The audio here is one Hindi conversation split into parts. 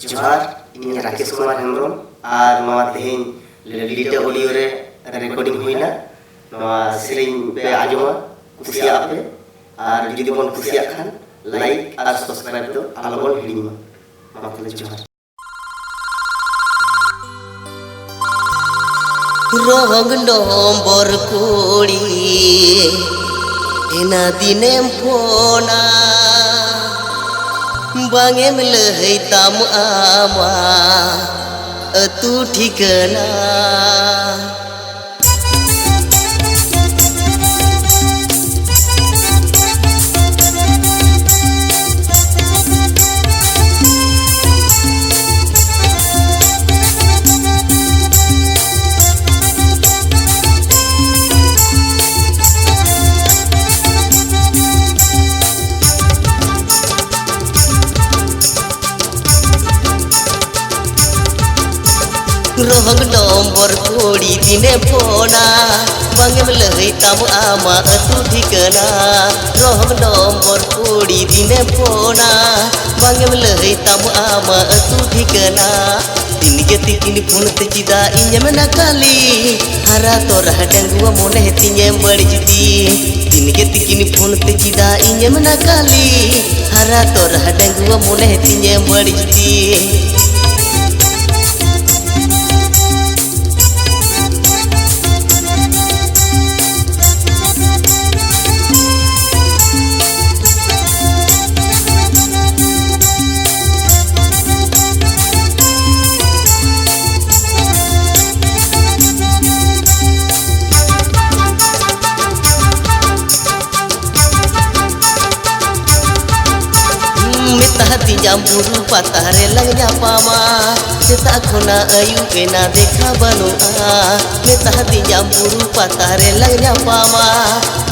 जोहार इन राकेश कुमार हेम्ब्रम और नवा तेहेन लिटा ऑडियो रे रिकॉर्डिंग हुईना नवा सेरेन पे आजमा कुसिया पे और जुदी बन कुसिया खान लाइक और सब्सक्राइब तो आलबन हिडिमा मातले जोहार रोहंग नम्बर कोड़ी एना दिनेम फोना बांगेम लहै ताम आमा अतु ठिकाना रोहंग नम्बर कोड़ी दिने फोना बांगेम लहै ताम आमा अतु ठिकाना रोहंग नम्बर कोड़ी दिने फोना बांगेम लहै ताम आमा अतु ठिकाना दिन के तिकिन फोन ते चिदा इᱧᱮᱢ नकाली हरा तोरा डंगुआ मोने तिᱧᱮᱢ बड़िजदी दिन के तिकिन फोन ते चिदा इᱧेम नकाली हरा तोरा डंगुआ मोने तिᱧेम बड़िजदी जाम्बुरु पातारे लगना पामा सेता खोना आयु केना देखा बनुआ मेता जाम्बुरु पातारे लगना पामा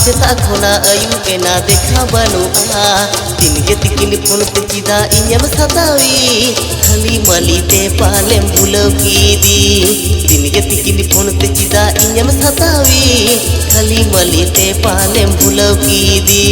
सेता खोना आयु केना देखा बनुआ दिन के तिकिन फोन ते चिदा इᱧेम सतावी खाली मली ते पालेम भुलकी दी दिन के तिकिन फोन ते चिदा इᱧेम सतावी खाली मली ते पालेम भुलकी दी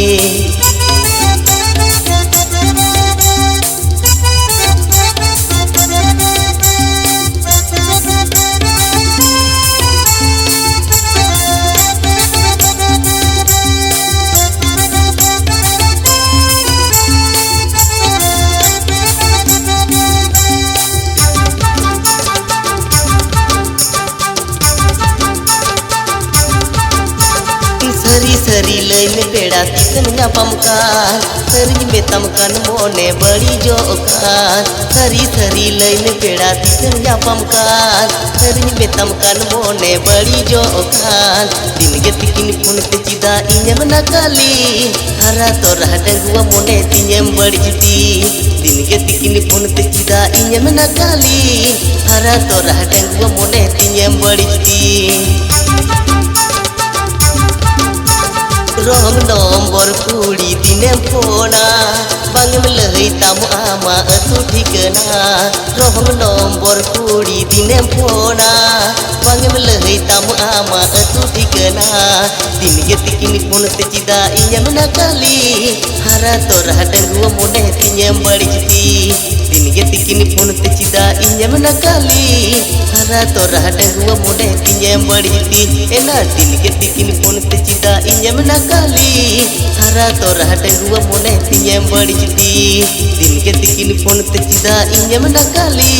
सरी लई में पेड़ा तिकन ᱧᱟᱯᱟᱢ ᱠᱟᱱ सरी में तमकन मोने बड़ी जोकान सरी लई में पेड़ा तिकन ᱧᱟᱯᱟᱢ कान सरी में तमकन मोने बड़ी जोकान दिन के तिकिन फोन ते चिदा इᱧेम नकाली हरा तोरा डंगुआ मोने तिᱧेम बड़िजदी दिन के तिकिन फोन ते चिदा इᱧेम नकाली हरा तोरा डंगुआ मोने तिᱧेम बड़िजदी रोहंग नम्बर कोड़ी दिने फोना बांगेम लहै ताम आमा अतु ठिकाना रोहंग नम्बर कोड़ी दिने फोना बांगेम लहै ताम आमा अतु ठिकाना दिन के तिकिन फोन ते चिदा इᱧेम नकाली हरा तोरा डंगुआ मोने तिᱧेम बड़िजदी दिन के तिकिन फोन ते चिदा इᱧेम नकाली हरा तोरा डंगुआ मोने तिᱧेम बड़िजदी एना दिन के तिकिन फोन ते चिदा इᱧेम नकाली हरा तोरा डंगुआ मोने तिᱧेम बड़िजदी दिन के तिकिन फोन ते चिदा इᱧेम नकाली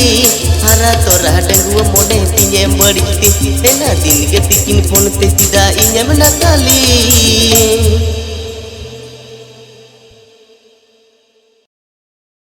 हरा तोरा डंगुआ मोने तिᱧेम बड़िजदी एना दिन के तिकिन फोन ते चिदा इᱧेम नकाली।